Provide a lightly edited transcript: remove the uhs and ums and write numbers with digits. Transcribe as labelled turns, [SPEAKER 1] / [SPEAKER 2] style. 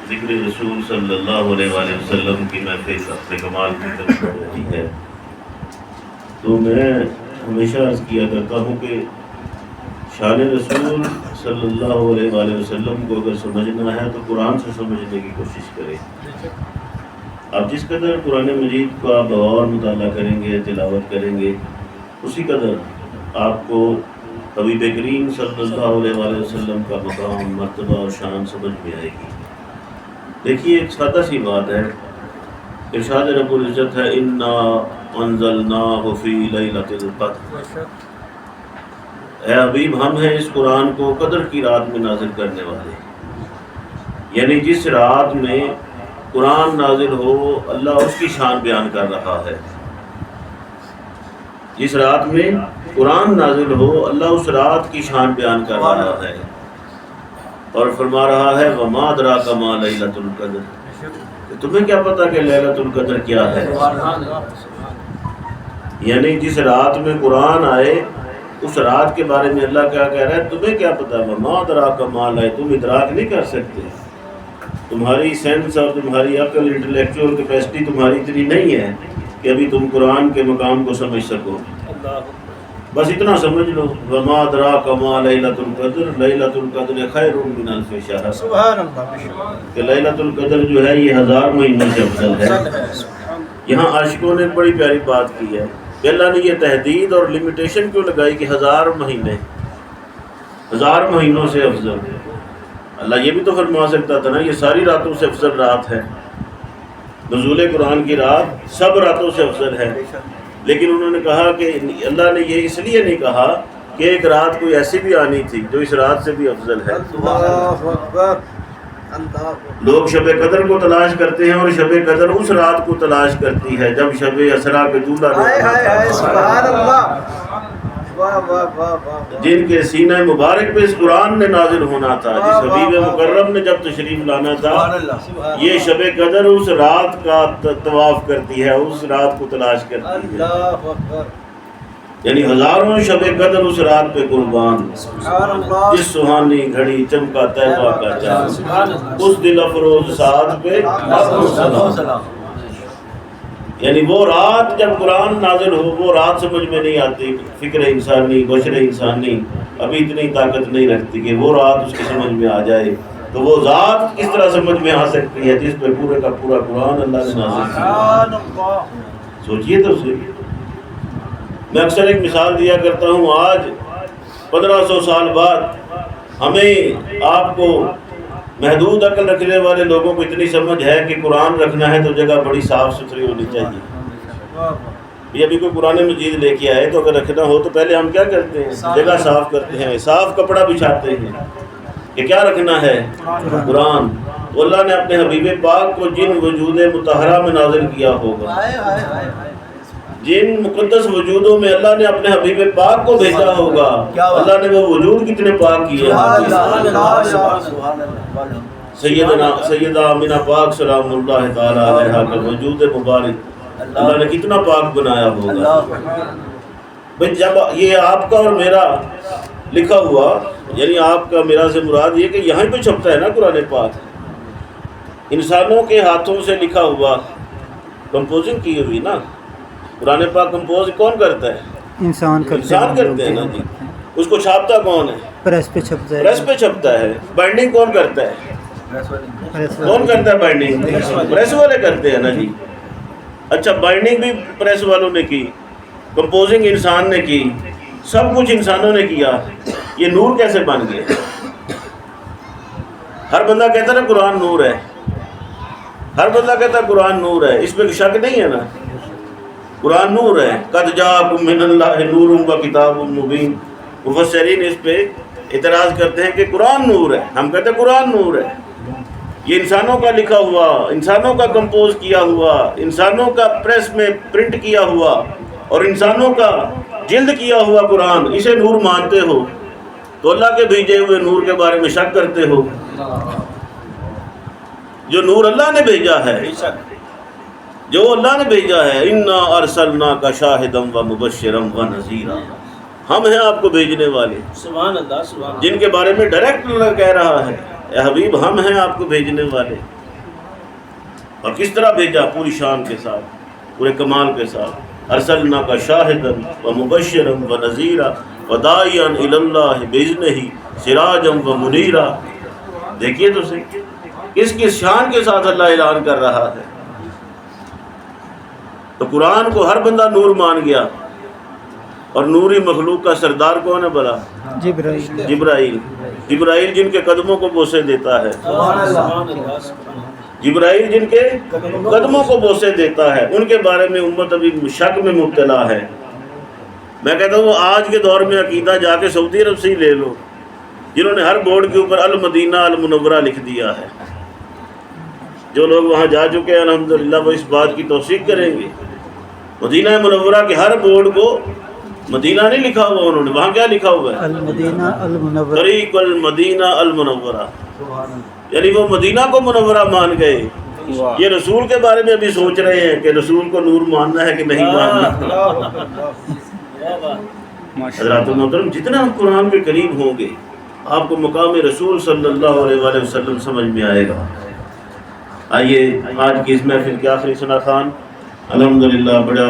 [SPEAKER 1] ذکر رسول صلی اللہ علیہ وآلہ وسلم کی محفل اپنے کمال کی طرف بڑھ رہی ہے، تو میں ہمیشہ عرض کیا کرتا ہوں کہ شان رسول صلی اللہ علیہ وآلہ وسلم کو اگر سمجھنا ہے تو قرآن سے سمجھنے کی کوشش کریں۔ آپ جس قدر قرآن مجید کو آپ بغور مطالعہ کریں گے، تلاوت کریں گے، اسی قدر آپ کو حبیب کریم صلی اللہ علیہ وآلہ وسلم کا مقام، مرتبہ اور شان سمجھ میں آئے گی۔ دیکھیے ایک سادہ سی بات ہے، ارشاد رب العزت ہے انا انزلناہ فی لیلۃ القدر، اے حبیب ہم ہیں اس قرآن کو قدر کی رات میں نازل کرنے والے، یعنی جس رات میں قرآن نازل ہو اللہ اس کی شان بیان کر رہا ہے۔ جس رات میں قرآن نازل ہو اللہ اس رات کی شان بیان کر رہا ہے اور فرما رہا ہے وما ادراک ما لیلۃ القدر، تمہیں کیا پتہ کہ لیلۃ القدر کیا ہے؟ یعنی جس رات میں قرآن آئے اس رات کے بارے میں اللہ کیا کہہ رہا ہے، تمہیں کیا پتہ؟ وما ادراک ما لیلۃ، تم ادراک نہیں کر سکتے، تمہاری سینس اور تمہاری عقل، انٹلیکچوئل کیپیسٹی تمہاری اتنی نہیں ہے کہ ابھی تم قرآن کے مقام کو سمجھ سکو۔ بس اتنا سمجھ لو وما ادراک ما لیلۃ القدر، لیلۃ القدر خیر من الف شہر،
[SPEAKER 2] سبحان اللہ،
[SPEAKER 1] کہ لیلۃ القدر جو ہے یہ 1000 مہینوں سے افضل ہے۔ یہاں عاشقوں نے بڑی پیاری بات کی ہے کہ اللہ نے یہ تحدید اور لمیٹیشن کیوں لگائی کہ 1000 مہینے، 1000 مہینوں سے افضل ہے۔ اللہ یہ بھی تو فرما سکتا تھا نا یہ ساری راتوں سے افضل رات ہے، نزول قرآن کی رات سب راتوں سے افضل ہے، لیکن انہوں نے کہا کہ اللہ نے یہ اس لیے نہیں کہا کہ ایک رات کوئی ایسی بھی آنی تھی جو اس رات سے بھی افضل ہے۔
[SPEAKER 2] اللہ اکبر، اللہ
[SPEAKER 1] لوگ شب قدر کو تلاش کرتے ہیں اور شب قدر اس رات کو تلاش کرتی ہے جب شب اسرا کے دولہا
[SPEAKER 2] ہائے ہائے ہائے، سبحان اللہ، واہ واہ واہ واہ،
[SPEAKER 1] جن کے سینہ مبارک پہ اس قرآن نے نازل ہونا تھا، جس حبیب مکرم نے جب تشریف لانا تھا، یہ شب قدر اس رات کا طواف کرتی ہے، اس رات کو تلاش کرتی ہے،
[SPEAKER 2] اللہ اکبر،
[SPEAKER 1] یعنی ہزاروں شب قدر اس رات پہ قربان،
[SPEAKER 2] سبحان اللہ،
[SPEAKER 1] جس سہانی گھڑی چمکا طیبہ کا چاند، اس دل افروز سعد پہ لاکھوں سلام۔ یعنی وہ رات جب قرآن نازل ہو وہ رات سمجھ میں نہیں آتی، فکر انسانی، بشر انسانی ابھی اتنی طاقت نہیں رکھتی کہ وہ رات اس کی سمجھ میں آ جائے، تو وہ ذات کس طرح سمجھ میں آ سکتی ہے جس پہ پورے کا پورا قرآن اللہ نے نازل کیا۔
[SPEAKER 2] سبحان اللہ،
[SPEAKER 1] سوچئے تو صحیح۔ میں اکثر ایک مثال دیا کرتا ہوں، آج 1500 سال بعد ہمیں آپ کو محدود عقل رکھنے والے لوگوں کو اتنی سمجھ ہے کہ قرآن رکھنا ہے تو جگہ بڑی صاف ستھری ہونی چاہیے۔ یہ ابھی کوئی قرآن مجید لے کے آئے تو اگر رکھنا ہو تو پہلے ہم کیا کرتے ہیں؟ جگہ صاف کرتے ہیں، صاف کپڑا بچھاتے ہیں کہ کیا رکھنا ہے؟ قرآن۔ تو اللہ نے اپنے حبیب پاک کو جن وجود مطہرہ میں نازل کیا ہوگا،
[SPEAKER 2] ہائے ہائے ہائے،
[SPEAKER 1] جن مقدس وجودوں میں اللہ نے اپنے حبیب پاک کو بھیجا ہوگا، اللہ نے وہ وجود کتنے پاک کیے ہیں۔ سیدہ آمینہ پاک سلام اللہ تعالی علیہا کا وجود مبارک اللہ نے کتنا پاک بنایا ہوگا۔ بھئی جب یہ آپ کا اور میرا لکھا ہوا، یعنی آپ کا میرا سے مراد یہ کہ یہاں پہ چھپتا ہے نا قرآن پاک، انسانوں کے ہاتھوں سے لکھا ہوا، کمپوزنگ کی ہوئی نا، قرآن پاک کمپوز کون کرتا ہے؟
[SPEAKER 3] انسان
[SPEAKER 1] کرتے ہیں نا جی۔ اس کو چھاپتا کون ہے؟
[SPEAKER 3] پریس پہ چھپتا ہے،
[SPEAKER 1] پریس پہ چھپتا ہے۔ بائنڈنگ کون کرتا ہے؟ کون کرتا ہے بائنڈنگ؟ پریس والے کرتے ہیں نا جی۔ اچھا بائنڈنگ بھی پریس والوں نے کی، کمپوزنگ انسان نے کی، سب کچھ انسانوں نے کیا، یہ نور کیسے بن گیا؟ ہر بندہ کہتا ہے نا قرآن نور ہے، ہر بندہ کہتا ہے قرآن نور ہے، اس پہ شک نہیں ہے نا، قرآن نور ہے۔ قد جاءکم من اللہ نور و کتاب مبین۔ مفسرین اس پہ اعتراض کرتے ہیں کہ قرآن نور ہے، ہم کہتے ہیں قرآن نور ہے، یہ انسانوں کا لکھا ہوا، انسانوں کا کمپوز کیا ہوا، انسانوں کا پریس میں پرنٹ کیا ہوا اور انسانوں کا جلد کیا ہوا قرآن، اسے نور مانتے ہو تو اللہ کے بھیجے ہوئے نور کے بارے میں شک کرتے ہو؟ جو نور اللہ نے بھیجا ہے، جو اللہ نے بھیجا ہے، انا ارسلناک شاہدا و مبشرا و نذیرا، ہم ہیں آپ کو بھیجنے والے،
[SPEAKER 2] سبحان اللہ، سبحان اللہ،
[SPEAKER 1] جن کے بارے میں ڈائریکٹ اللہ کہہ رہا ہے اے حبیب ہم ہیں آپ کو بھیجنے والے۔ اور کس طرح بھیجا؟ پوری شان کے ساتھ، پورے کمال کے ساتھ. ارسلناک شاہدا ومبشرا ونذیرا وداعیا الی اللہ باذنہ سراجا ومنیرا. دیکھیے تو صحیح کس کس شان کے ساتھ اللہ اعلان کر رہا ہے. تو قرآن کو ہر بندہ نور مان گیا. اور نوری مخلوق کا سردار کون ہے بھلا؟ جبرائیل. جبرائیل جن کے قدموں کو بوسے دیتا ہے. جبرائیل جن کے قدموں کو بوسے دیتا ہے. ان کے بارے میں امت ابھی شک میں مبتلا ہے. میں کہتا ہوں آج کے دور میں عقیدہ جا کے سعودی عرب سے ہی لے لو، جنہوں نے ہر بورڈ کے اوپر المدینہ المنورہ لکھ دیا ہے. جو لوگ وہاں جا چکے ہیں الحمدللہ وہ اس بات کی توثیق کریں گے. مدینہ منورہ کے ہر بورڈ کو مدینہ نہیں لکھا ہوا انہوں نے، وہاں کیا لکھا ہوا ہے؟ المدینہ المنورہ، طریق المدینہ المنورہ. یعنی وہ مدینہ کو منورہ مان گئے. یہ رسول کے بارے میں ابھی سوچ رہے ہیں کہ رسول کو نور ماننا ہے کہ نہیں ماننا. حضرات محترم، جتنا ہم قرآن کے قریب ہوں گے آپ کو مقام رسول صلی اللہ علیہ وآلہ وسلم سمجھ میں آئے گا. آئیے آج کی اس محفل کے آخری ثنا خوان الحمدللہ بڑا